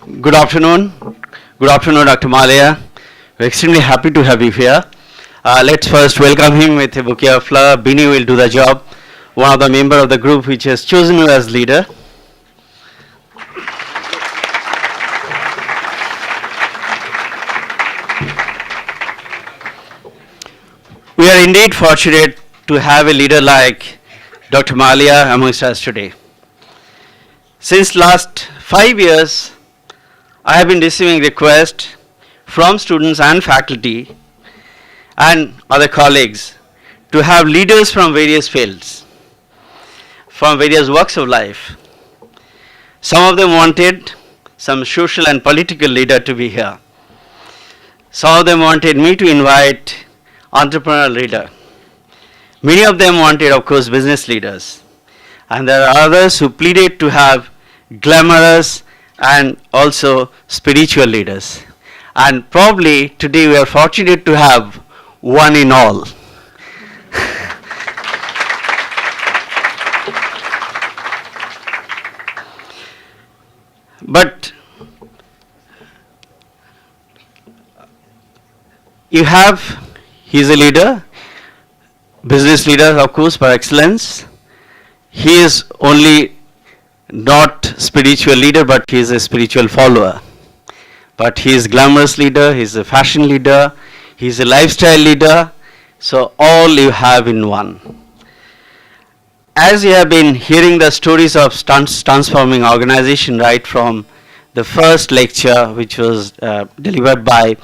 Good afternoon. Good afternoon, Dr. Mallya. We're extremely happy to have you here. Let's first welcome him with a bouquet of flower. Bini will do the job. One of the member of the group which has chosen you as leader. We are indeed fortunate to have a leader like Dr. Mallya amongst us today. Since last 5 years, I have been receiving requests from students and faculty and other colleagues to have leaders from various fields, from various walks of life. Some of them wanted some social and political leader to be here. Some of them wanted me to invite entrepreneurial leader. Many of them wanted, of course, business leaders. And there are others who pleaded to have glamorous and also spiritual leaders. And probably today we are fortunate to have one in all. But you have, he is a leader, business leader of course by excellence. He is only not spiritual leader, but he is a spiritual follower. But he is glamorous leader, he is a fashion leader, he is a lifestyle leader. So all you have in one. As you have been hearing the stories of transforming organization right from the first lecture which was delivered by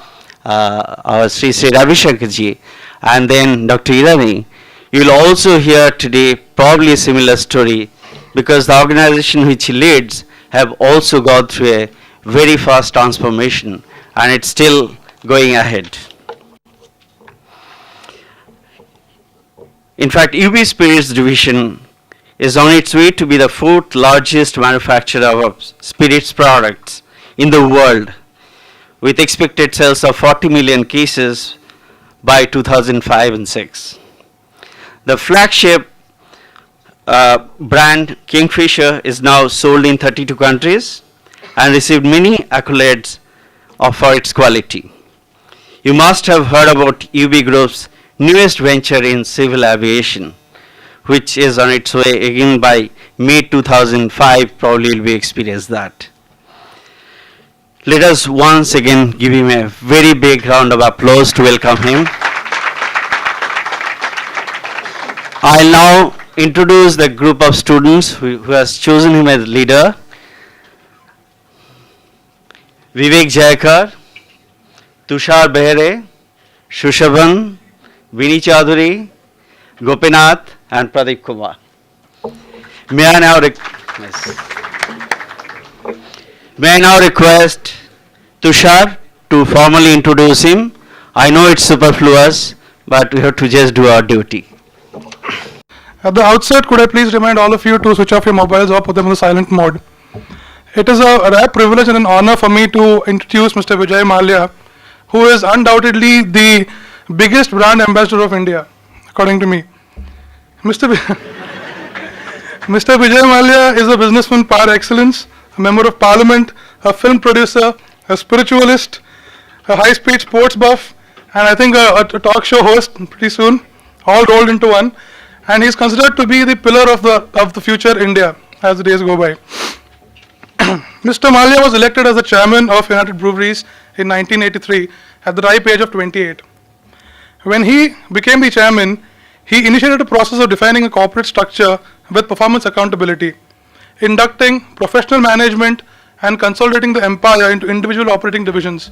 our Sri Ravi Shankar ji and then Dr. Irani, you will also hear today probably a similar story, because the organization which he leads have also gone through a very fast transformation and it's still going ahead. In fact, UB Spirits division is on its way to be the 4th largest manufacturer of spirits products in the world, with expected sales of 40 million cases by 2005 and 6. The flagship brand Kingfisher is now sold in 32 countries and received many accolades for its quality. You must have heard about UB Group's newest venture in civil aviation, which is on its way again by May 2005, probably will be experience that. Let us once again give him a very big round of applause to welcome him. I'll now introduce the group of students who has chosen him as leader. Vivek Jayakar, Tushar Behere, Shushabhan, Vini Chaudhary, Gopinath and Pradeep Kumar. May I now request Tushar to formally introduce him. I know it's superfluous, but we have to just do our duty. At the outset, could I please remind all of you to switch off your mobiles or put them on the silent mode. It is a rare privilege and an honor for me to introduce Mr. Vijay Mallya, who is undoubtedly the biggest brand ambassador of India, according to me. Mr. Vijay Mallya is a businessman par excellence, a member of parliament, a film producer, a spiritualist, a high-speed sports buff, and I think a talk show host pretty soon, all rolled into one. And he is considered to be the pillar of the future India as the days go by. Mr. Mallya was elected as the chairman of United Breweries in 1983 at the ripe age of 28. When he became the chairman, he initiated a process of defining a corporate structure with performance accountability, inducting professional management and consolidating the empire into individual operating divisions.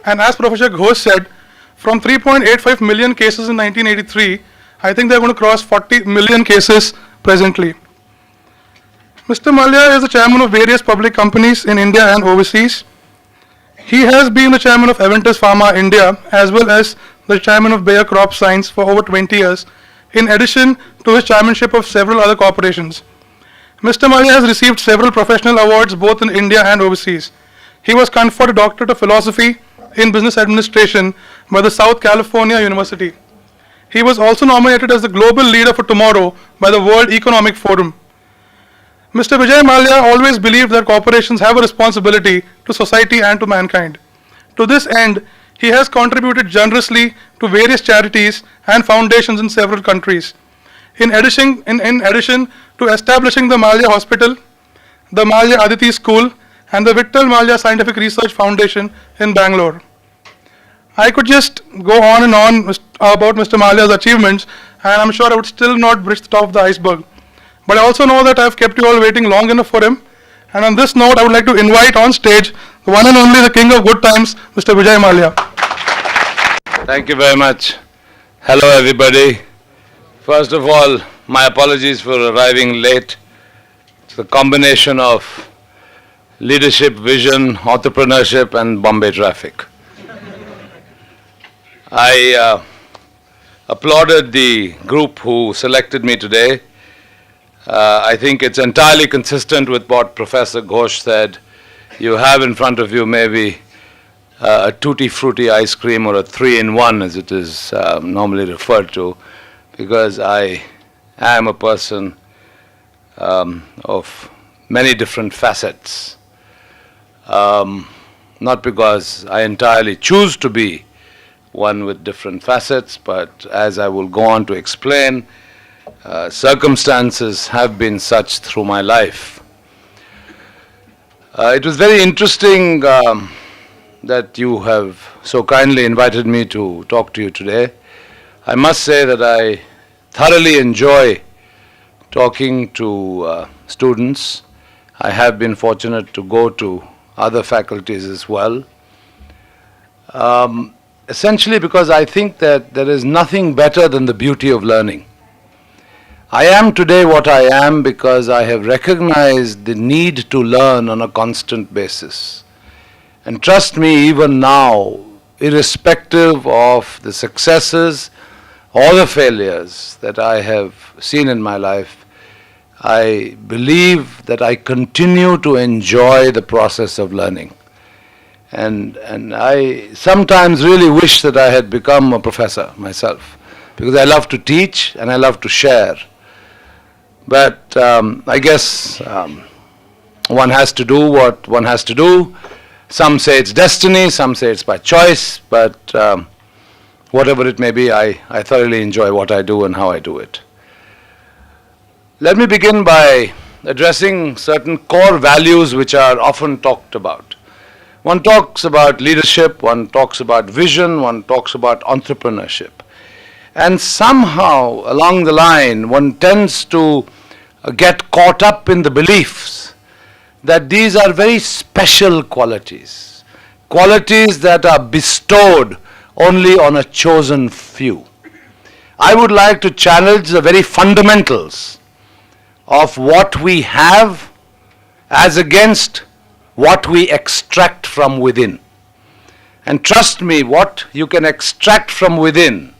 And as Professor Ghosh said, from 3.85 million cases in 1983, I think they're going to cross 40 million cases presently. Mr. Mallya is the chairman of various public companies in India and overseas. He has been the chairman of Aventis Pharma India as well as the chairman of Bayer Crop Science for over 20 years, in addition to his chairmanship of several other corporations. Mr. Mallya has received several professional awards both in India and overseas. He was conferred a doctorate of philosophy in business administration by the South California University. He was also nominated as the global leader for tomorrow by the World Economic Forum. Mr. Vijay Mallya always believed that corporations have a responsibility to society and to mankind. To this end, he has contributed generously to various charities and foundations in several countries. In addition to establishing the Mallya Hospital, the Mallya Aditi School, and the Vittal Mallya Scientific Research Foundation in Bangalore. I could just go on and on about Mr. Mallya's achievements, and I'm sure I would still not bridge the top of the iceberg. But I also know that I've kept you all waiting long enough for him. And on this note, I would like to invite on stage the one and only, the king of good times, Mr. Vijay Mallya. Thank you very much. Hello, everybody. First of all, my apologies for arriving late. It's the combination of leadership, vision, entrepreneurship, and Bombay traffic. I applauded the group who selected me today. I think it's entirely consistent with what Professor Ghosh said. You have in front of you maybe a tutti frutti ice cream or a 3-in-1 as it is normally referred to, because I am a person of many different facets. Not because I entirely choose to be one with different facets, but as I will go on to explain, circumstances have been such through my life. It was very interesting that you have so kindly invited me to talk to you today. I must say that I thoroughly enjoy talking to students. I have been fortunate to go to other faculties as well. Essentially because I think that there is nothing better than the beauty of learning. I am today what I am because I have recognized the need to learn on a constant basis. And trust me, even now, irrespective of the successes or the failures that I have seen in my life, I believe that I continue to enjoy the process of learning. And I sometimes really wish that I had become a professor myself, because I love to teach and I love to share. But I guess one has to do what one has to do. Some say it's destiny, some say it's by choice, but whatever it may be, I thoroughly enjoy what I do and how I do it. Let me begin by addressing certain core values which are often talked about. One talks about leadership, one talks about vision, one talks about entrepreneurship. And somehow along the line, one tends to get caught up in the beliefs that these are very special qualities, qualities that are bestowed only on a chosen few. I would like to challenge the very fundamentals of what we have as against what we extract from within. And trust me, what you can extract from within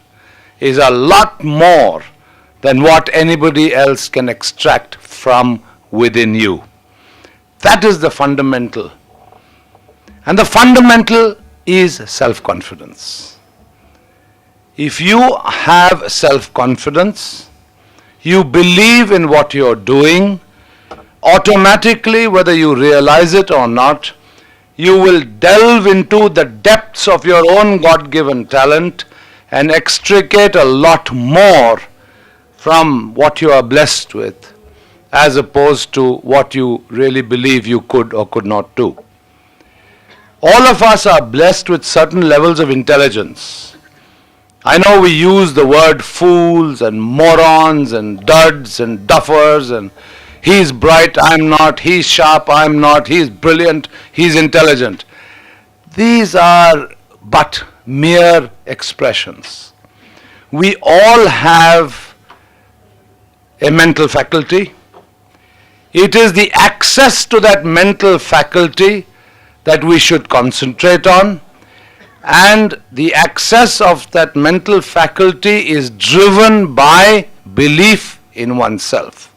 is a lot more than what anybody else can extract from within you. That is the fundamental. And the fundamental is self-confidence. If you have self-confidence, you believe in what you're doing, automatically, whether you realize it or not, you will delve into the depths of your own God-given talent and extricate a lot more from what you are blessed with, as opposed to what you really believe you could or could not do. All of us are blessed with certain levels of intelligence. I know we use the word fools and morons and duds and duffers and he's bright, I'm not, he's sharp, I'm not, he's brilliant, he's intelligent. These are but mere expressions. We all have a mental faculty. It is the access to that mental faculty that we should concentrate on, and the access of that mental faculty is driven by belief in oneself.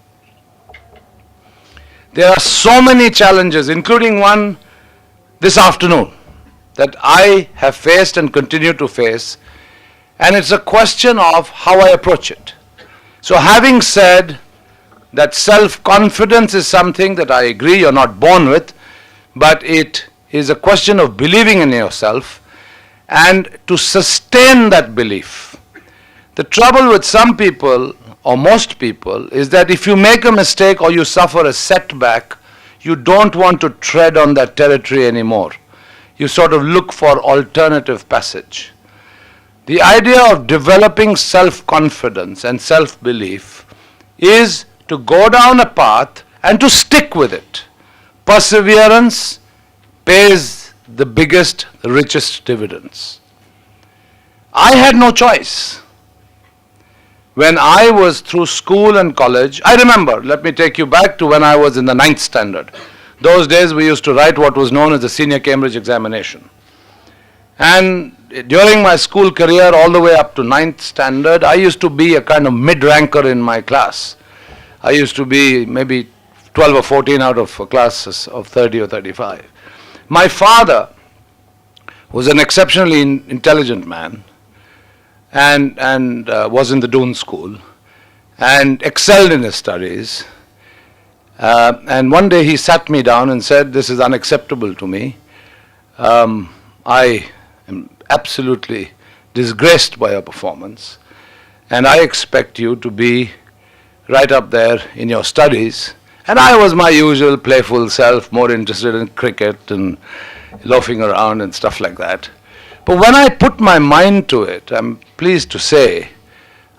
There are so many challenges, including one this afternoon, that I have faced and continue to face, and it's a question of how I approach it. So having said that self-confidence is something that I agree you're not born with, but it is a question of believing in yourself and to sustain that belief. The trouble with some people, or most people, is that if you make a mistake or you suffer a setback, you don't want to tread on that territory anymore. You sort of look for alternative passage. The idea of developing self-confidence and self-belief is to go down a path and to stick with it. Perseverance pays the biggest, the richest dividends. I had no choice. When I was through school and college, I remember, let me take you back to when I was in the 9th standard. Those days we used to write what was known as the senior Cambridge examination. And during my school career all the way up to 9th standard, I used to be a kind of mid-ranker in my class. I used to be maybe 12 or 14 out of classes of 30 or 35. My father was an exceptionally intelligent man and was in the Doon School and excelled in his studies. And one day he sat me down and said, "This is unacceptable to me. I am absolutely disgraced by your performance, and I expect you to be right up there in your studies." And I was my usual playful self, more interested in cricket and loafing around and stuff like that. But when I put my mind to it, I'm pleased to say,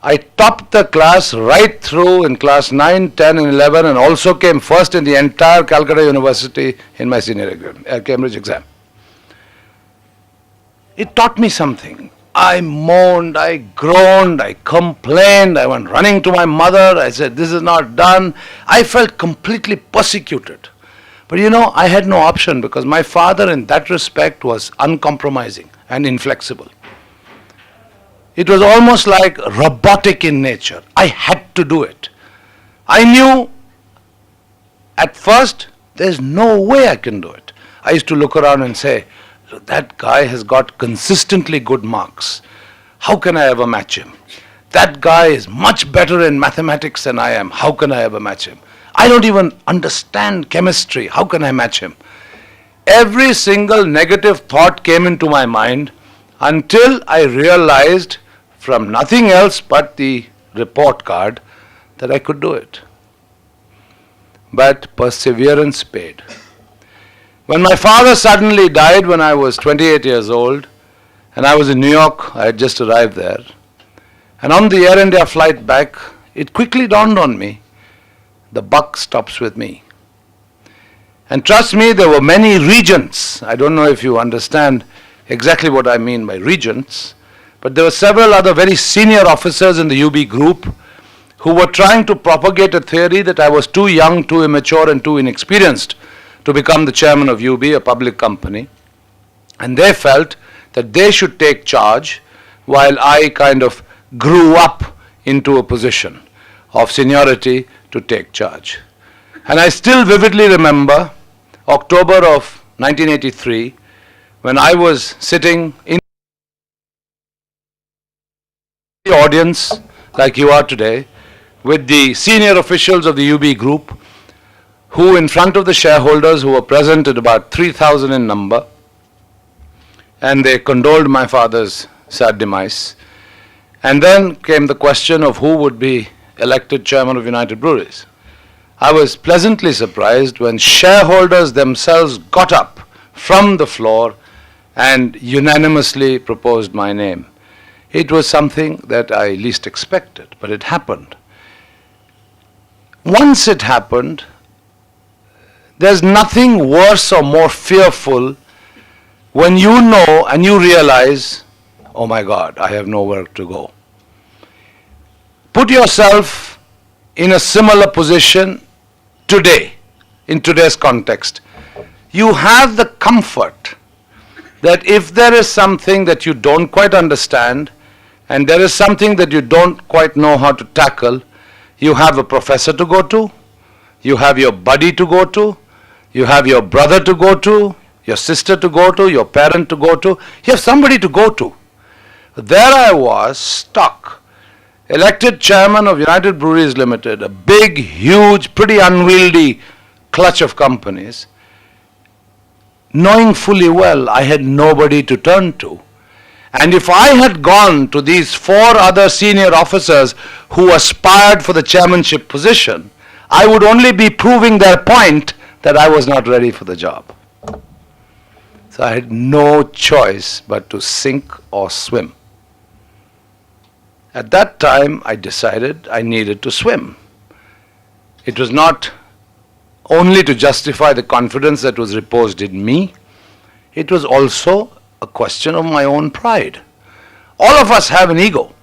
I topped the class right through in class 9, 10 and 11 and also came first in the entire Calcutta University in my senior Cambridge exam. It taught me something. I moaned, I groaned, I complained, I went running to my mother, I said, "This is not done." I felt completely persecuted. But you know, I had no option because my father in that respect was uncompromising and inflexible. It was almost like robotic in nature. I had to do it. I knew at first there's no way I can do it. I used to look around and say, "Look, that guy has got consistently good marks. How can I ever match him? That guy is much better in mathematics than I am. How can I ever match him? I don't even understand chemistry. How can I match him?" Every single negative thought came into my mind until I realized from nothing else but the report card that I could do it. But perseverance paid. When my father suddenly died when I was 28 years old, and I was in New York, I had just arrived there, and on the Air India flight back, it quickly dawned on me, the buck stops with me. And trust me, there were many regents. I don't know if you understand exactly what I mean by regents, but there were several other very senior officers in the UB group who were trying to propagate a theory that I was too young, too immature, and too inexperienced to become the chairman of UB, a public company. And they felt that they should take charge while I kind of grew up into a position of seniority to take charge. And I still vividly remember October of 1983 when I was sitting in the audience like you are today with the senior officials of the UB group who in front of the shareholders who were present at about 3,000 in number, and they condoled my father's sad demise. And then came the question of who would be elected chairman of United Breweries. I was pleasantly surprised when shareholders themselves got up from the floor and unanimously proposed my name. It was something that I least expected, but it happened. Once it happened, there's nothing worse or more fearful when you know and you realize, oh my God, I have nowhere to go. Put yourself in a similar position today, in today's context. You have the comfort that if there is something that you don't quite understand and there is something that you don't quite know how to tackle, you have a professor to go to, you have your buddy to go to, you have your brother to go to, your sister to go to, your parent to go to, you have somebody to go to. There I was, stuck elected chairman of United Breweries Limited, a big, huge, pretty unwieldy clutch of companies, knowing fully well I had nobody to turn to. And if I had gone to these 4 other senior officers who aspired for the chairmanship position, I would only be proving their point that I was not ready for the job. So I had no choice but to sink or swim. At that time, I decided I needed to swim. It was not only to justify the confidence that was reposed in me, it was also a question of my own pride. All of us have an ego.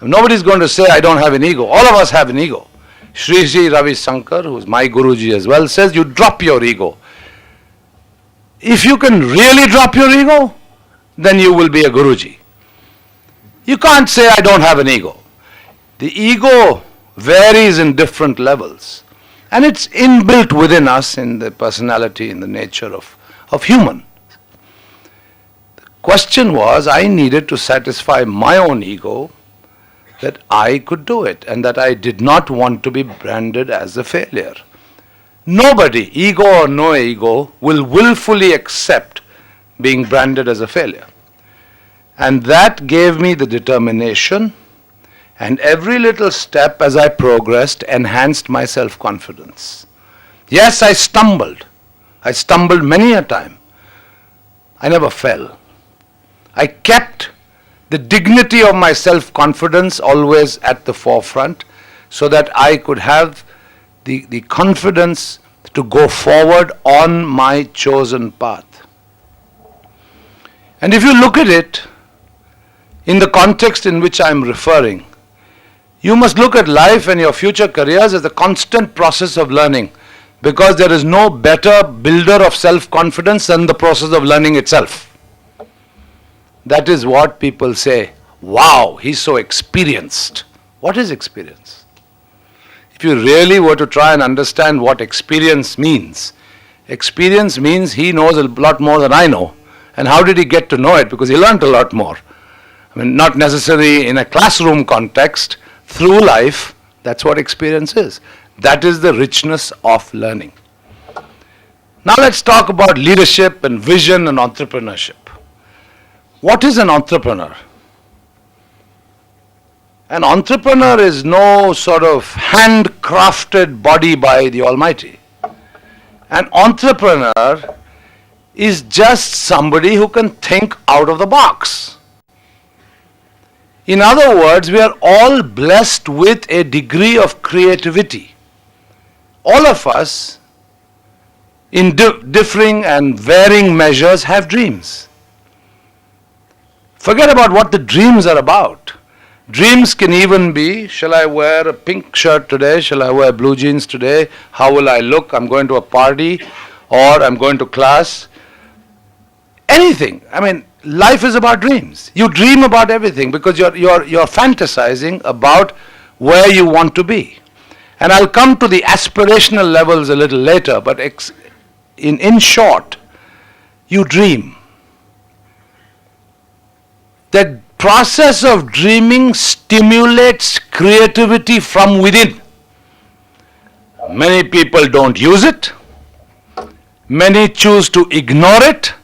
Nobody's going to say I don't have an ego. All of us have an ego. Sri Sri Ravi Shankar, who's my Guruji as well, says you drop your ego. If you can really drop your ego, then you will be a Guruji. You can't say I don't have an ego. The ego varies in different levels. And it's inbuilt within us in the personality, in the nature of human. The question was, I needed to satisfy my own ego that I could do it and that I did not want to be branded as a failure. Nobody, ego or no ego, will willfully accept being branded as a failure. And that gave me the determination, and every little step as I progressed enhanced my self-confidence. Yes, I stumbled. I stumbled many a time. I never fell. I kept the dignity of my self-confidence always at the forefront so that I could have the confidence to go forward on my chosen path. And if you look at it in the context in which I am referring, you must look at life and your future careers as a constant process of learning, because there is no better builder of self-confidence than the process of learning itself. That is what people say, wow, he's so experienced. What is experience? If you really were to try and understand what experience means he knows a lot more than I know. And how did he get to know it? Because he learned a lot more. I mean, not necessarily in a classroom context, through life, that's what experience is. That is the richness of learning. Now let's talk about leadership and vision and entrepreneurship. What is an entrepreneur? An entrepreneur is no sort of handcrafted body by the Almighty. An entrepreneur is just somebody who can think out of the box. In other words, we are all blessed with a degree of creativity. All of us, in differing and varying measures, have dreams. Forget about what the dreams are about. Dreams can even be, shall I wear a pink shirt today? Shall I wear blue jeans today? How will I look? I'm going to a party, or I'm going to class. Anything. I mean, life is about dreams. You dream about everything because you're fantasizing about where you want to be. And I'll come to the aspirational levels a little later, but in short, you dream. That process of dreaming stimulates creativity from within. Many people don't use it. Many choose to ignore it.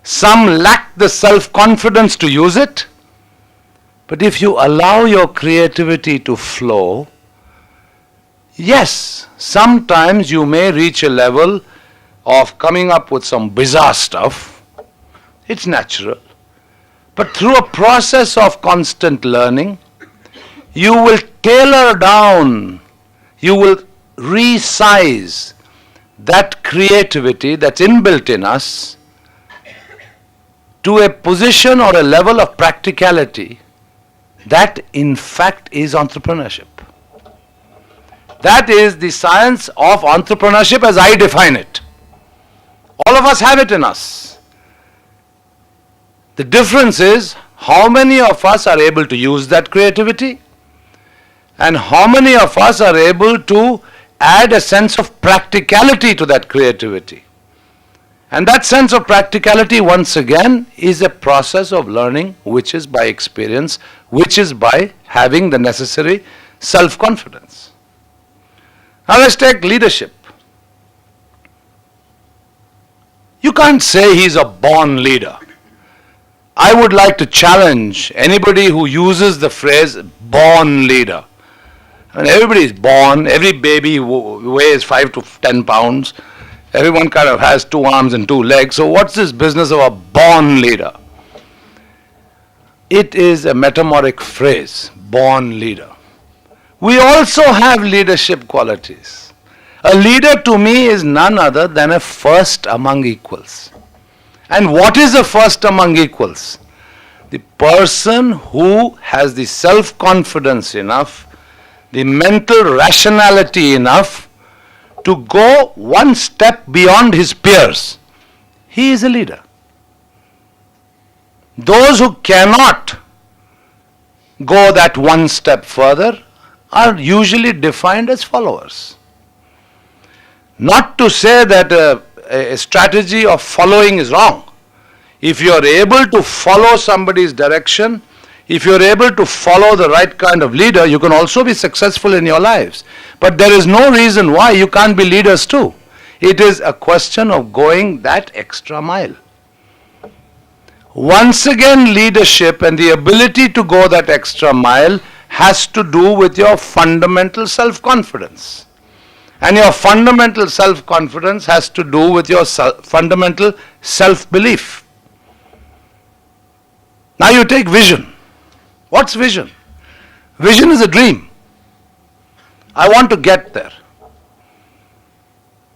Some lack the self-confidence to use it. But if you allow your creativity to flow, yes, sometimes you may reach a level of coming up with some bizarre stuff. It's natural. But through a process of constant learning, you will tailor down, you will resize that creativity that's inbuilt in us to a position or a level of practicality that in fact is entrepreneurship. That is the science of entrepreneurship as I define it. All of us have it in us. The difference is how many of us are able to use that creativity and how many of us are able to add a sense of practicality to that creativity. And that sense of practicality, once again, is a process of learning, which is by experience, which is by having the necessary self-confidence. Now let's take leadership. You can't say he's a born leader. I would like to challenge anybody who uses the phrase born leader. I mean, everybody is born, every baby weighs 5 to 10 pounds. Everyone kind of has 2 arms and 2 legs. So what's this business of a born leader? It is a metamoric phrase, born leader. We also have leadership qualities. A leader to me is none other than a first among equals. And what is a first among equals? The person who has the self-confidence enough, the mental rationality enough to go one step beyond his peers. He is a leader. Those who cannot go that one step further are usually defined as followers. Not to say that a strategy of following is wrong. If you are able to follow somebody's direction, if you are able to follow the right kind of leader, you can also be successful in your lives. But there is no reason why you can't be leaders too. It is a question of going that extra mile. Once again, leadership and the ability to go that extra mile has to do with your fundamental self-confidence. And your fundamental self-confidence has to do with your fundamental self-belief. Now you take vision. What's vision? Vision is a dream. I want to get there.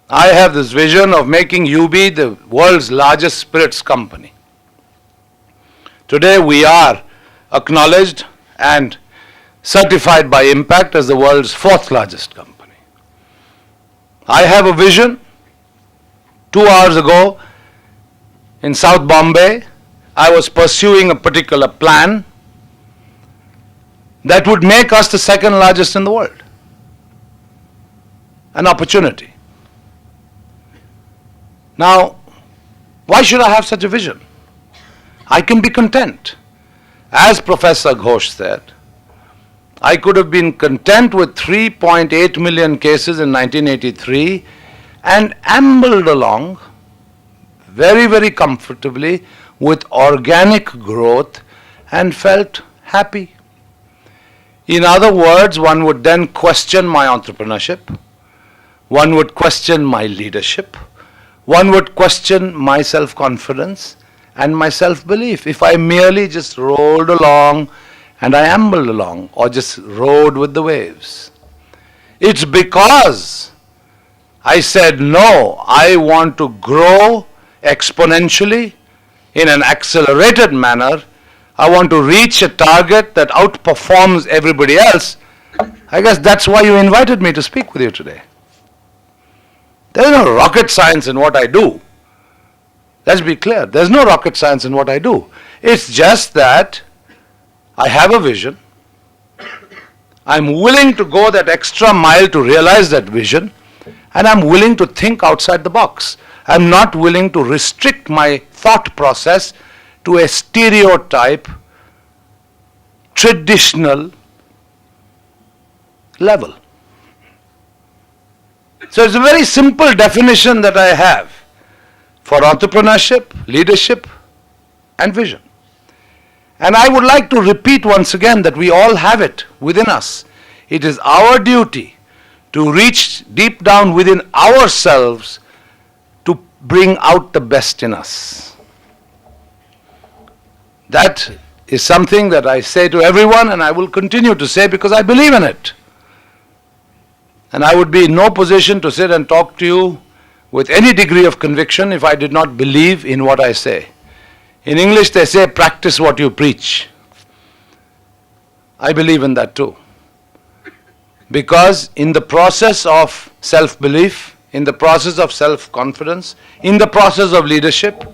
I have this vision of making UB the world's largest spirits company. Today we are acknowledged and certified by Impact as the world's 4th largest company. I have a vision. 2 hours ago in South Bombay, I was pursuing a particular plan that would make us the 2nd largest in the world. An opportunity. Now, why should I have such a vision? I can be content. As Professor Ghosh said, I could have been content with 3.8 million cases in 1983 and ambled along very, very comfortably with organic growth and felt happy. In other words, one would then question my entrepreneurship, one would question my leadership, one would question my self-confidence and my self-belief if I merely just rolled along and I ambled along or just rode with the waves. It's because I said, no, I want to grow exponentially in an accelerated manner. I want to reach a target that outperforms everybody else. I guess that's why you invited me to speak with you today. There is no rocket science in what I do. Let's be clear. There's no rocket science in what I do. It's just that I have a vision. I'm willing to go that extra mile to realize that vision, and I'm willing to think outside the box. I'm not willing to restrict my thought process to a stereotype, traditional level. So it's a very simple definition that I have for entrepreneurship, leadership, and vision. And I would like to repeat once again that we all have it within us. It is our duty to reach deep down within ourselves to bring out the best in us. That is something that I say to everyone, and I will continue to say because I believe in it. And I would be in no position to sit and talk to you with any degree of conviction if I did not believe in what I say. In English they say, practice what you preach. I believe in that too. Because in the process of self-belief, in the process of self-confidence, in the process of leadership,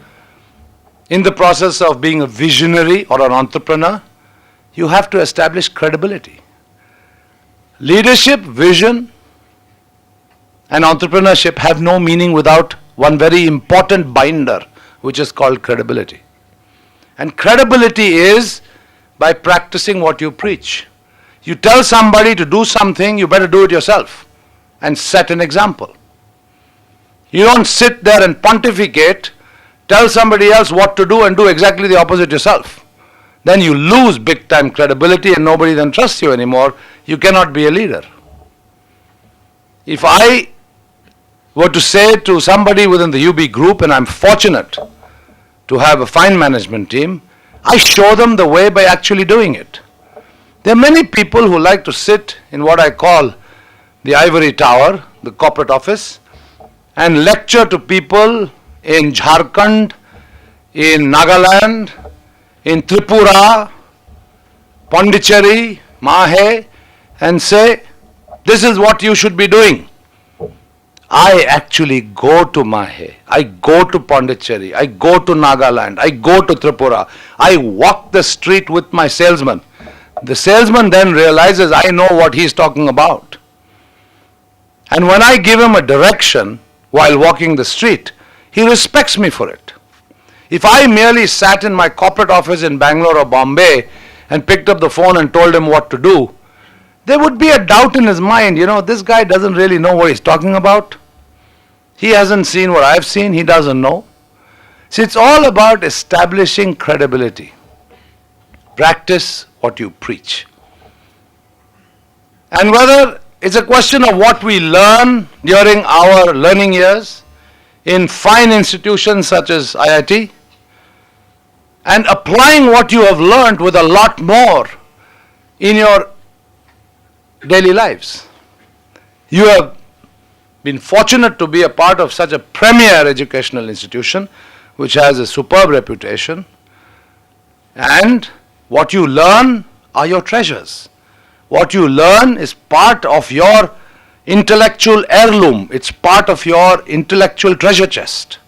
in the process of being a visionary or an entrepreneur, you have to establish credibility. Leadership, vision, and entrepreneurship have no meaning without one very important binder, which is called credibility. And credibility is by practicing what you preach. You tell somebody to do something, you better do it yourself and set an example. You don't sit there and pontificate, tell somebody else what to do and do exactly the opposite yourself. Then you lose big time credibility and nobody then trusts you anymore. You cannot be a leader. If I were to say to somebody within the UB group, and I'm fortunate to have a fine management team, I show them the way by actually doing it. There are many people who like to sit in what I call the ivory tower, the corporate office, and lecture to people in Jharkhand, in Nagaland, in Tripura, Pondicherry, Mahe, and say, this is what you should be doing. I actually go to Mahe, I go to Pondicherry, I go to Nagaland, I go to Tripura, I walk the street with my salesman. The salesman then realizes I know what he's talking about. And when I give him a direction while walking the street, he respects me for it. If I merely sat in my corporate office in Bangalore or Bombay and picked up the phone and told him what to do, there would be a doubt in his mind, this guy doesn't really know what he's talking about. He hasn't seen what I've seen, he doesn't know. See, it's all about establishing credibility. Practice what you preach. And whether it's a question of what we learn during our learning years in fine institutions such as IIT, and applying what you have learned with a lot more in your daily lives. You have been fortunate to be a part of such a premier educational institution which has a superb reputation, and what you learn are your treasures. What you learn is part of your intellectual heirloom. It's part of your intellectual treasure chest.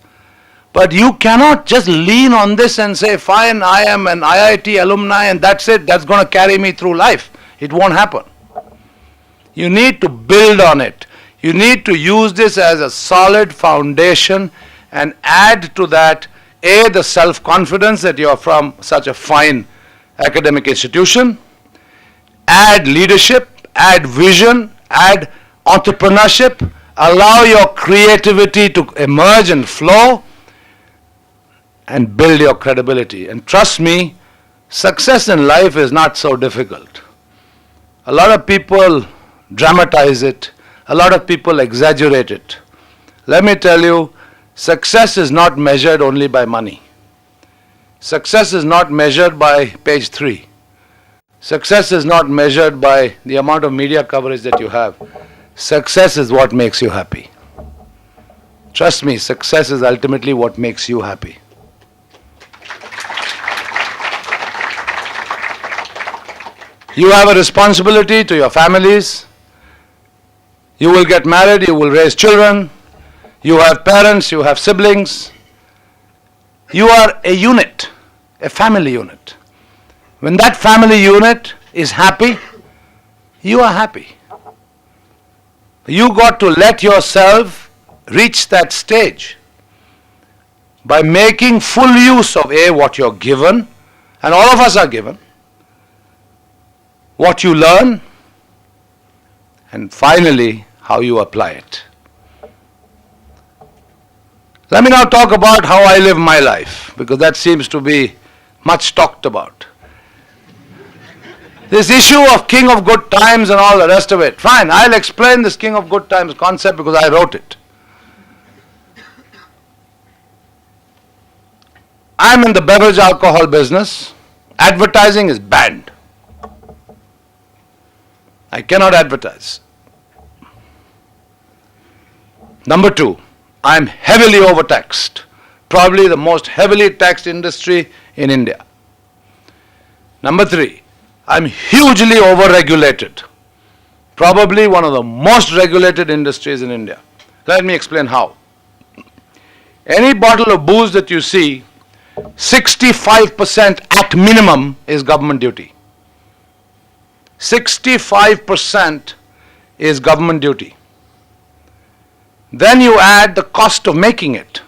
But you cannot just lean on this and say, fine, I am an IIT alumni and that's it, that's going to carry me through life. It won't happen. You need to build on it. You need to use this as a solid foundation and add to that, A, the self-confidence that you are from such a fine academic institution, add leadership, add vision, add entrepreneurship, allow your creativity to emerge and flow, and build your credibility. And trust me, success in life is not so difficult. A lot of people dramatize it, a lot of people exaggerate it. Let me tell you, success is not measured only by money. Success is not measured by page 3. Success is not measured by the amount of media coverage that you have. Success is what makes you happy. Trust me, success is ultimately what makes you happy. You have a responsibility to your families. You will get married, you will raise children. You have parents, you have siblings. You are a unit, a family unit. When that family unit is happy, you are happy. You got to let yourself reach that stage by making full use of A, what you're given, and all of us are given, what you learn, and finally, how you apply it. Let me now talk about how I live my life, because that seems to be much talked about. This issue of king of good times and all the rest of it, fine, I'll explain this king of good times concept because I wrote it. I'm in the beverage alcohol business. Advertising is banned. I cannot advertise. Number 2, I'm heavily overtaxed. Probably the most heavily taxed industry in India. Number 3, I'm hugely overregulated. Probably one of the most regulated industries in India. Let me explain how. Any bottle of booze that you see, 65% at minimum is government duty. 65% is government duty. Then you add the cost of making it.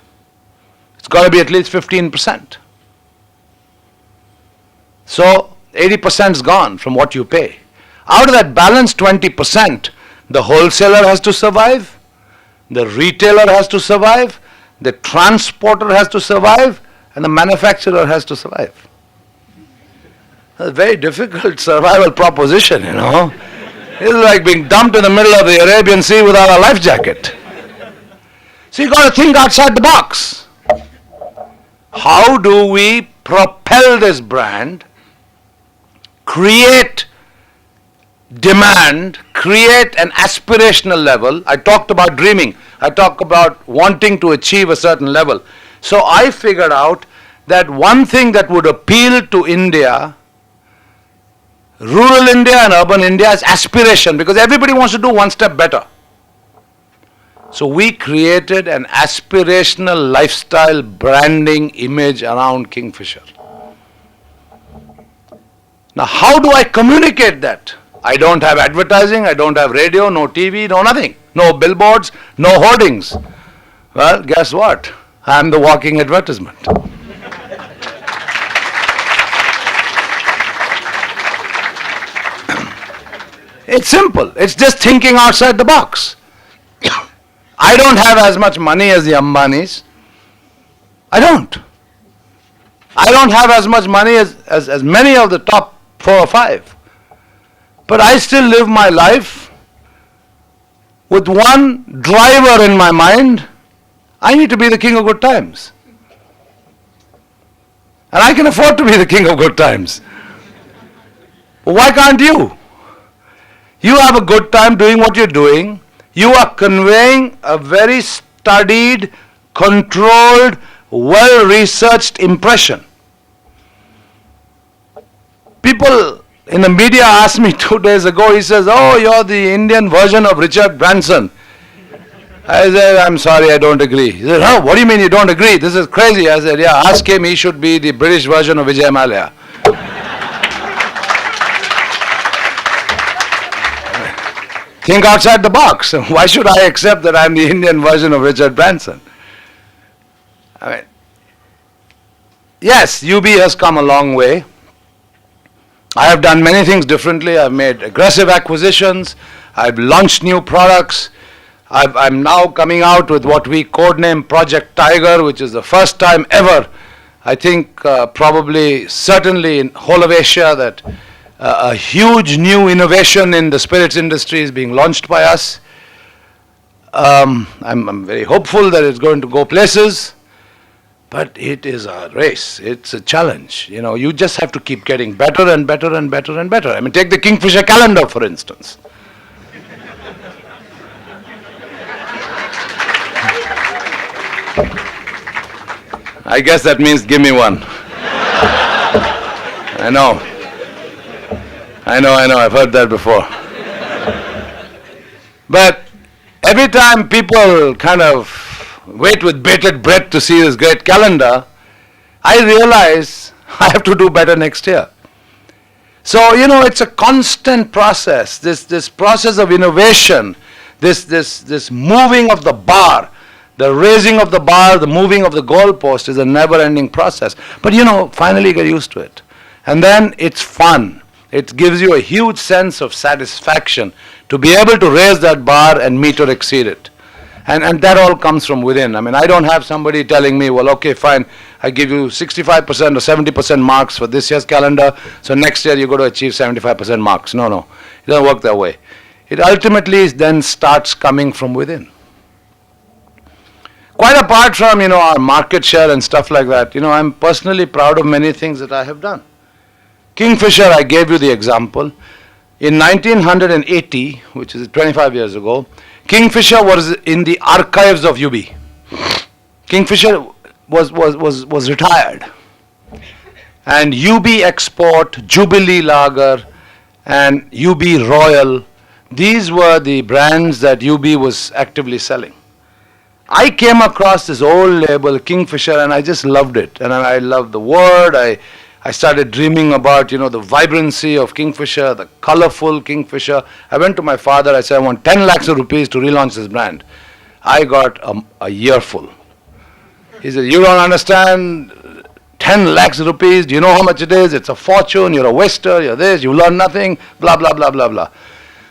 It's got to be at least 15%. So 80% is gone from what you pay. Out of that balance 20%, the wholesaler has to survive, the retailer has to survive, the transporter has to survive, and the manufacturer has to survive. It's a very difficult survival proposition, you know. It's like being dumped in the middle of the Arabian Sea without a life jacket. So you got to think outside the box. How do we propel this brand, create demand, create an aspirational level? I talked about dreaming. I talked about wanting to achieve a certain level. So I figured out that one thing that would appeal to India, rural India and urban India, is aspiration, because everybody wants to do one step better. So we created an aspirational lifestyle branding image around Kingfisher. Now how do I communicate that? I don't have advertising, I don't have radio, no TV, no nothing. No billboards, no hoardings. Well, guess what? I'm the walking advertisement. It's simple. It's just thinking outside the box. I don't have as much money as the Ambanis. I don't. I don't have as much money as many of the top 4 or 5. But I still live my life with one driver in my mind. I need to be the king of good times. And I can afford to be the king of good times. But why can't you? You have a good time doing what you're doing. You are conveying a very studied, controlled, well-researched impression. People in the media asked me 2 days ago, he says, "Oh, you're the Indian version of Richard Branson." I said, "I'm sorry, I don't agree." He said, "Oh, what do you mean you don't agree? This is crazy." I said, "Yeah, ask him, he should be the British version of Vijay Mallya." Think outside the box. Why should I accept that I'm the Indian version of Richard Branson? I mean, yes, UB has come a long way. I have done many things differently. I've made aggressive acquisitions. I've launched new products. I'm now coming out with what we codename Project Tiger, which is the first time ever, I think probably certainly in whole of Asia, that a huge new innovation in the spirits industry is being launched by us. I'm very hopeful that it's going to go places, but it is a race. It's a challenge. You know, you just have to keep getting better and better and better and better. I mean, take the Kingfisher calendar, for instance. I guess that means give me one. I know, I've heard that before. But every time people kind of wait with bated breath to see this great calendar, I realize I have to do better next year. So, you know, it's a constant process, this process of innovation, this moving of the bar. The raising of the bar, the moving of the goalpost is a never-ending process. But you know, finally you get used to it. And then it's fun. It gives you a huge sense of satisfaction to be able to raise that bar and meet or exceed it. And that all comes from within. I mean, I don't have somebody telling me, well, okay, fine, I give you 65% or 70% marks for this year's calendar, so next year you're going to achieve 75% marks. No, it doesn't work that way. It ultimately then starts coming from within. Quite apart from, you know, our market share and stuff like that, you know, I'm personally proud of many things that I have done. Kingfisher, I gave you the example. In 1980, which is 25 years ago, Kingfisher was in the archives of UB. Kingfisher was retired. And UB Export, Jubilee Lager, and UB Royal, these were the brands that UB was actively selling. I came across this old label, Kingfisher, and I just loved it. And I loved the word. I started dreaming about, you know, the vibrancy of Kingfisher, the colorful Kingfisher. I went to my father, I said, I want 10 lakhs of rupees to relaunch this brand. I got a earful. He said, you don't understand, 10 lakhs rupees, do you know how much it is? It's a fortune, you're a waster, you're this, you learn nothing, blah, blah, blah, blah, blah.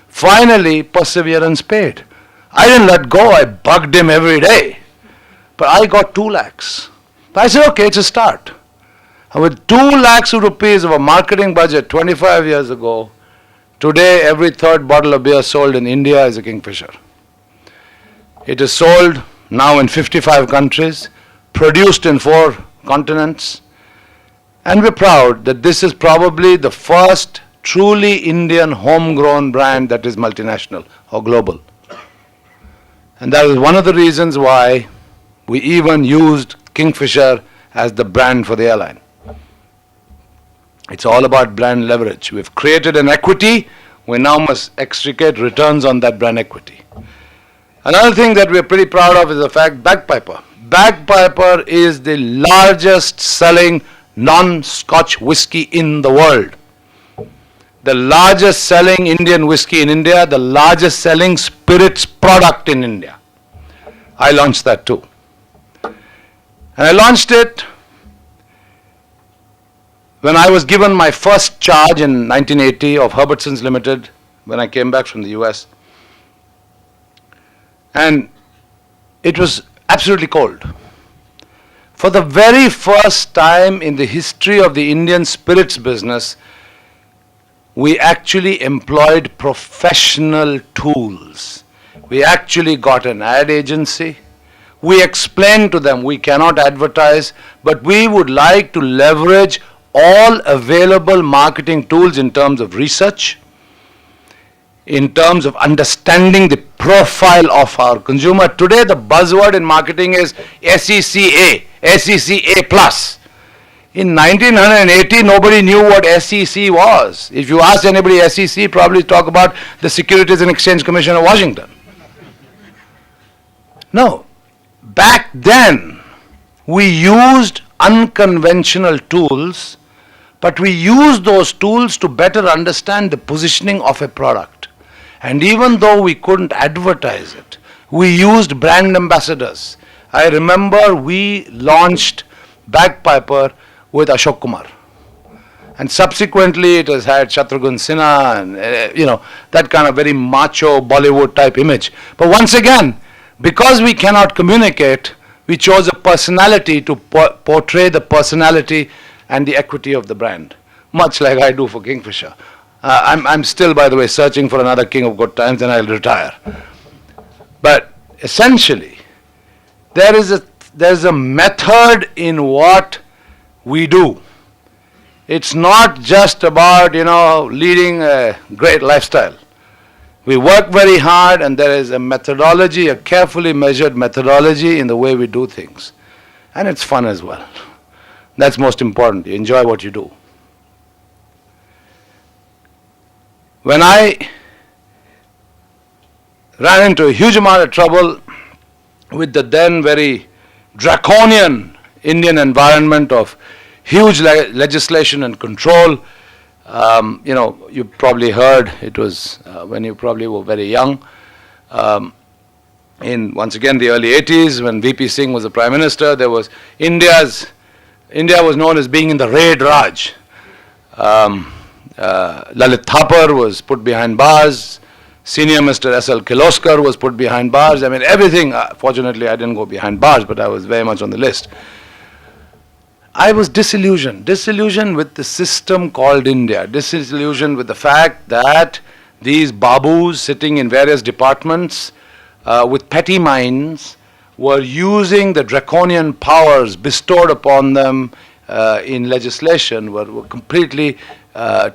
Finally, perseverance paid. I didn't let go, I bugged him every day. But I got 2 lakhs. I said, okay, it's a start. And with 2 lakhs of rupees of a marketing budget 25 years ago, today every third bottle of beer sold in India is a Kingfisher. It is sold now in 55 countries, produced in 4 continents, and we're proud that this is probably the first truly Indian homegrown brand that is multinational or global. And that is one of the reasons why we even used Kingfisher as the brand for the airline. It's all about brand leverage. We've created an equity, we now must extricate returns on that brand equity. Another thing that we're pretty proud of is the fact Bagpiper. Bagpiper is the largest selling non-Scotch whiskey in the world. The largest selling Indian whiskey in India, the largest selling spirits product in India. I launched that too. And I launched it when I was given my first charge in 1980 of Herbertsons Limited when I came back from the US. And it was absolutely cold. For the very first time in the history of the Indian spirits business, we actually employed professional tools. We actually got an ad agency. We explained to them we cannot advertise, but we would like to leverage all available marketing tools in terms of research, in terms of understanding the profile of our consumer. Today the buzzword in marketing is SECA, SECA plus. In 1980 nobody knew what SEC was. If you ask anybody SEC, probably talk about the Securities and Exchange Commission of Washington. No, back then we used unconventional tools, but we used those tools to better understand the positioning of a product. And even though we couldn't advertise it, we used brand ambassadors. I remember we launched Bagpiper with Ashok Kumar. And subsequently it has had Shatrughan Sinha and that kind of very macho Bollywood type image. But once again, because we cannot communicate, we chose a personality to portray the personality and the equity of the brand, much like I do for Kingfisher. I'm still, by the way, searching for another King of Good Times, and I'll retire. But essentially, there's a method in what we do. It's not just about, leading a great lifestyle. We work very hard, and there is a methodology, a carefully measured methodology in the way we do things. And it's fun as well. That's most important. You enjoy what you do. When I ran into a huge amount of trouble with the then very draconian Indian environment of huge legislation and control, you probably heard, it was when you probably were very young, in once again the early 80s when VP Singh was the Prime Minister, there was India was known as being in the Raid Raj. Lalit Thapar was put behind bars. Senior Mr. S.L. Kirloskar was put behind bars. I mean, everything. Fortunately, I didn't go behind bars, but I was very much on the list. I was disillusioned with the system called India, disillusioned with the fact that these babus sitting in various departments with petty minds were using the draconian powers bestowed upon them in legislation, were completely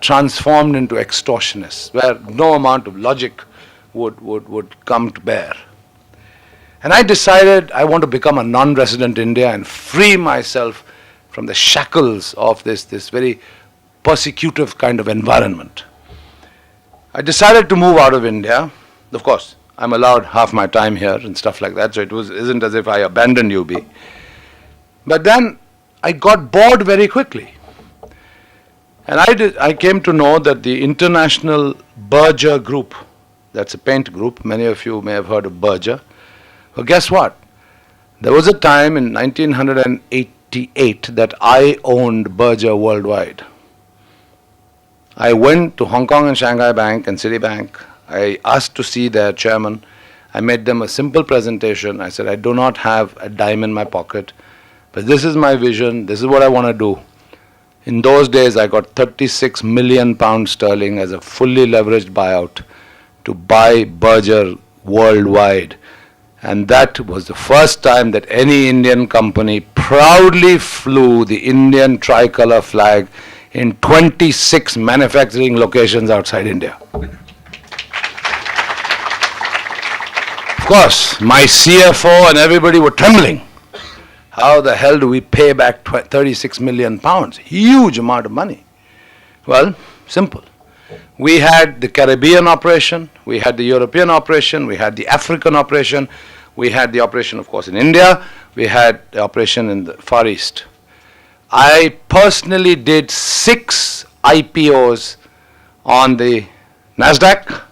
transformed into extortionists, where no amount of logic would come to bear. And I decided I want to become a non-resident India and free myself from the shackles of this very persecutive kind of environment. I decided to move out of India. Of course, I'm allowed half my time here and stuff like that, so it isn't as if I abandoned UB. But then I got bored very quickly. And I came to know that the International Berger Group, that's a paint group, many of you may have heard of Berger, Well, guess what? There was a time in 1988 that I owned Berger worldwide. I went to Hong Kong and Shanghai Bank and Citibank. I asked to see their chairman. I made them a simple presentation. I said, I do not have a dime in my pocket, but this is my vision. This is what I want to do. In those days, I got 36 million pounds sterling as a fully leveraged buyout to buy Berger worldwide. And that was the first time that any Indian company proudly flew the Indian tricolor flag in 26 manufacturing locations outside India. Of course, my CFO and everybody were trembling. How the hell do we pay back 36 million pounds? Huge amount of money. Well, simple. We had the Caribbean operation, we had the European operation, we had the African operation, we had the operation, of course, in India, we had the operation in the Far East. I personally did 6 IPOs on the NASDAQ,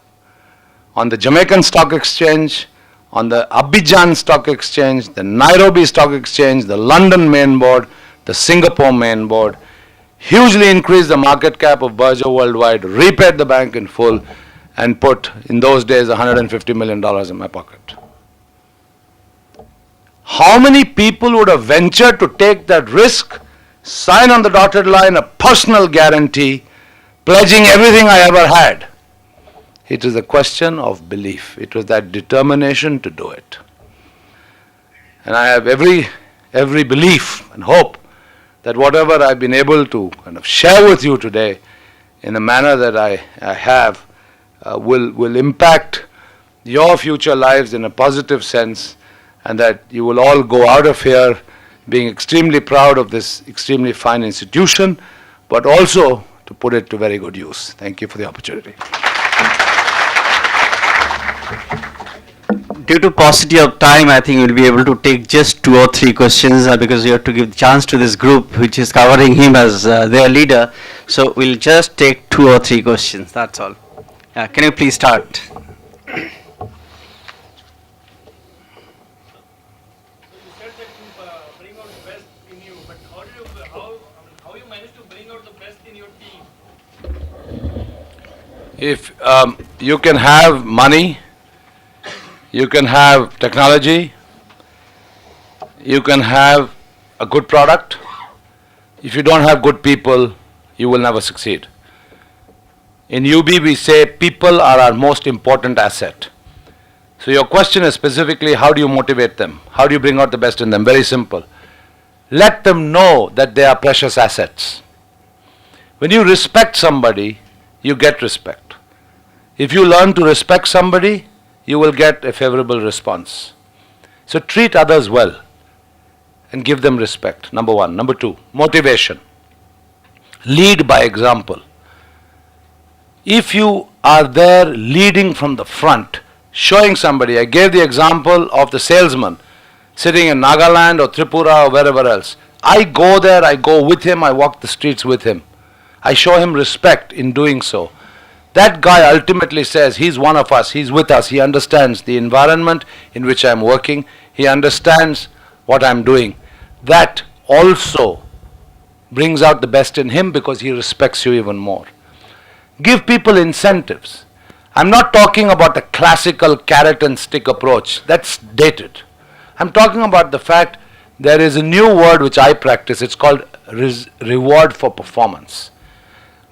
on the Jamaican Stock Exchange, on the Abidjan Stock Exchange, the Nairobi Stock Exchange, the London main board, the Singapore main board, hugely increased the market cap of Berger worldwide, repaid the bank in full, and put, in those days, $150 million in my pocket. How many people would have ventured to take that risk, sign on the dotted line a personal guarantee, pledging everything I ever had? It is a question of belief. It was that determination to do it. And I have every belief and hope that whatever I've been able to kind of share with you today in a manner that I have will impact your future lives in a positive sense, and that you will all go out of here being extremely proud of this extremely fine institution, but also to put it to very good use. Thank you for the opportunity. Due to paucity of time, I think we'll be able to take just 2 or 3 questions because we have to give the chance to this group which is covering him as their leader. So we'll just take 2 or 3 questions, that's all. Can you please start? If you can have money, you can have technology, you can have a good product. If you don't have good people, you will never succeed. In UB, we say people are our most important asset. So your question is specifically, how do you motivate them? How do you bring out the best in them? Very simple. Let them know that they are precious assets. When you respect somebody, you get respect. If you learn to respect somebody, you will get a favorable response. So treat others well and give them respect, number 1. Number 2, motivation. Lead by example. If you are there leading from the front, showing somebody, I gave the example of the salesman sitting in Nagaland or Tripura or wherever else. I go there, I go with him, I walk the streets with him. I show him respect in doing so. That guy ultimately says, he's one of us, he's with us, he understands the environment in which I'm working, he understands what I'm doing. That also brings out the best in him because he respects you even more. Give people incentives. I'm not talking about the classical carrot and stick approach, that's dated. I'm talking about the fact there is a new word which I practice, it's called reward for performance.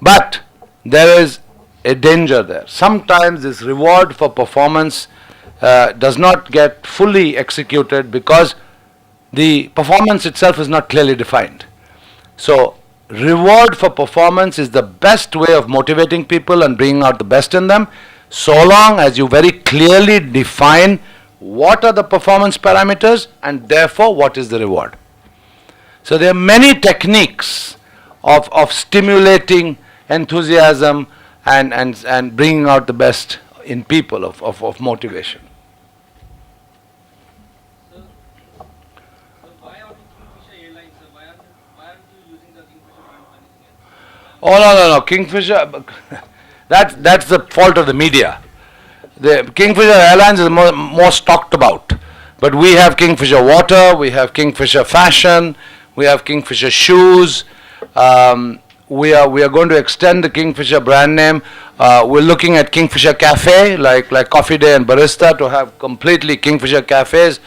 But there is a danger there. Sometimes this reward for performance does not get fully executed because the performance itself is not clearly defined. So reward for performance is the best way of motivating people and bringing out the best in them, so long as you very clearly define what are the performance parameters and therefore what is the reward. So there are many techniques of stimulating enthusiasm and bringing out the best in people of motivation. So why are Kingfisher Airlines? Why aren't you using the Kingfisher brand for anything else? Oh no, Kingfisher, that's the fault of the media. The Kingfisher Airlines is the most talked about. But we have Kingfisher Water, we have Kingfisher Fashion, we have Kingfisher Shoes. We are going to extend the Kingfisher brand name. We're looking at Kingfisher Cafe, like Coffee Day and Barista, to have completely Kingfisher cafes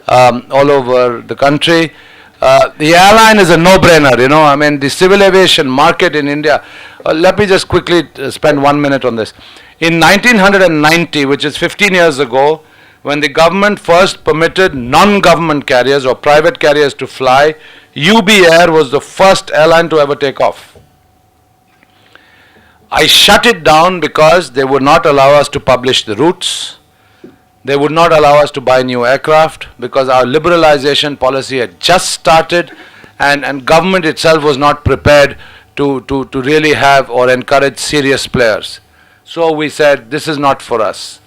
all over the country. The airline is a no-brainer, you know. I mean, the civil aviation market in India. Let me just quickly spend 1 minute on this. In 1990, which is 15 years ago, when the government first permitted non-government carriers or private carriers to fly, UB Air was the first airline to ever take off. I shut it down because they would not allow us to publish the routes. They would not allow us to buy new aircraft because our liberalization policy had just started, and government itself was not prepared to really have or encourage serious players. So we said, this is not for us.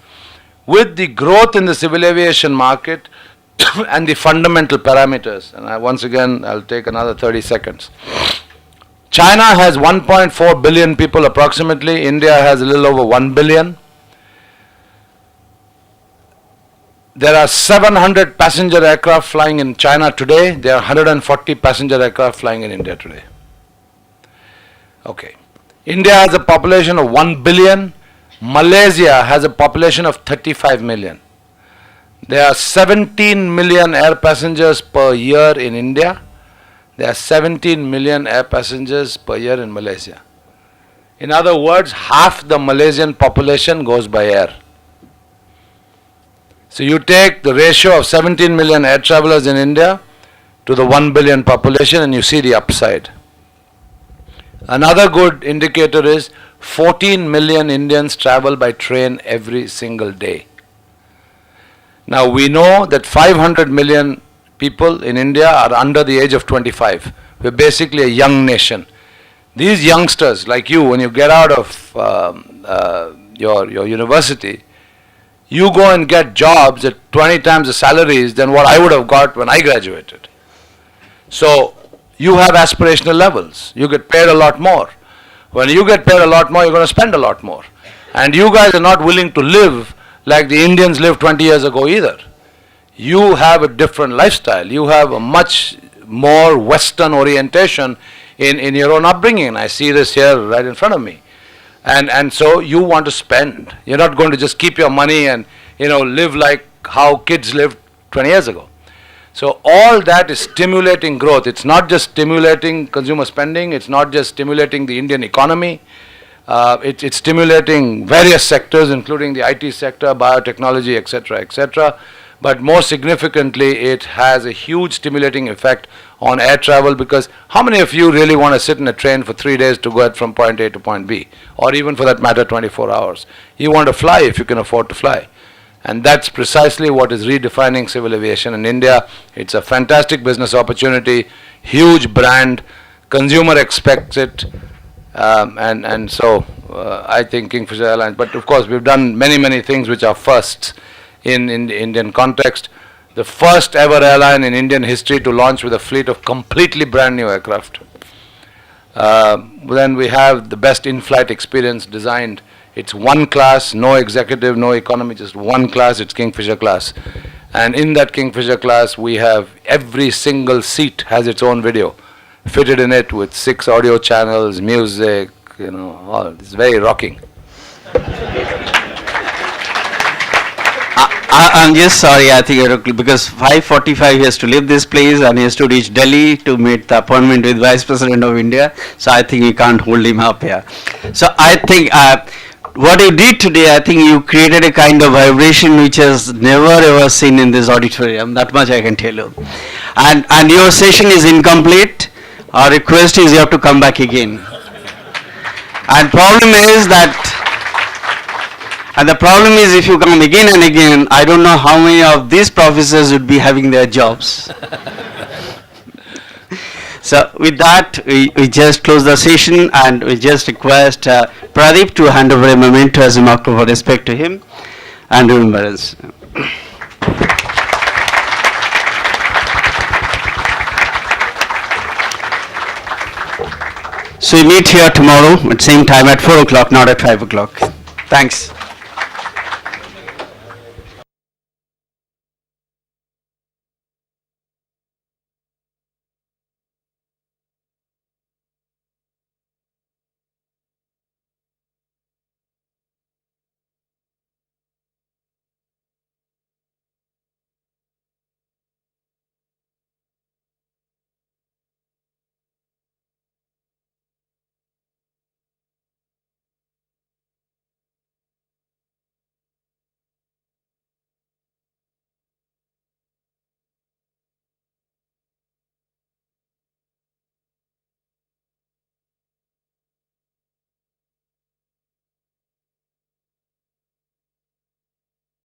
With the growth in the civil aviation market and the fundamental parameters, and once again I'll take another 30 seconds. China has 1.4 billion people approximately. India has a little over 1 billion. There are 700 passenger aircraft flying in China today. There are 140 passenger aircraft flying in India today. Okay. India has a population of 1 billion. Malaysia has a population of 35 million. There are 17 million air passengers per year in India. There are 17 million air passengers per year in Malaysia. In other words, half the Malaysian population goes by air. So you take the ratio of 17 million air travelers in India to the 1 billion population and you see the upside. Another good indicator is 14 million Indians travel by train every single day. Now we know that 500 million people in India are under the age of 25. We're basically a young nation. These youngsters, like you, when you get out of your university, you go and get jobs at 20 times the salaries than what I would have got when I graduated. So you have aspirational levels. You get paid a lot more. When you get paid a lot more, you're going to spend a lot more. And you guys are not willing to live like the Indians lived 20 years ago either. You have a different lifestyle. You have a much more Western orientation in your own upbringing. I see this here right in front of me. And so you want to spend. You're not going to just keep your money and, you know, live like how kids lived 20 years ago. So all that is stimulating growth. It's not just stimulating consumer spending. It's not just stimulating the Indian economy. It's stimulating various sectors, including the IT sector, biotechnology, etc., etc. But more significantly, it has a huge stimulating effect on air travel, because how many of you really want to sit in a train for 3 days to go from point A to point B, or even for that matter 24 hours? You want to fly if you can afford to fly. And that's precisely what is redefining civil aviation in India. It's a fantastic business opportunity, huge brand, consumer expects it, and so I think Kingfisher Airlines. But of course, we've done many things which are firsts in the Indian context. The first ever airline in Indian history to launch with a fleet of completely brand new aircraft. Then we have the best in-flight experience designed. It's one class, no executive, no economy, just one class. It's Kingfisher class. And in that Kingfisher class, we have every single seat has its own video fitted in it with 6 audio channels, music, you know, all. It's very rocking. I'm just sorry, I think, because 5:45 he has to leave this place and he has to reach Delhi to meet the appointment with Vice President of India. So I think we can't hold him up here. So I think what you did today, I think you created a kind of vibration which has never ever seen in this auditorium. That much I can tell you. And your session is incomplete. Our request is you have to come back again. And problem is that. And the problem is if you come again and again, I don't know how many of these professors would be having their jobs. So with that, we just close the session and we just request Pradeep to hand over a memento as a mark of respect to him and remembrance. So we meet here tomorrow at same time at 4 o'clock, not at 5 o'clock. Thanks.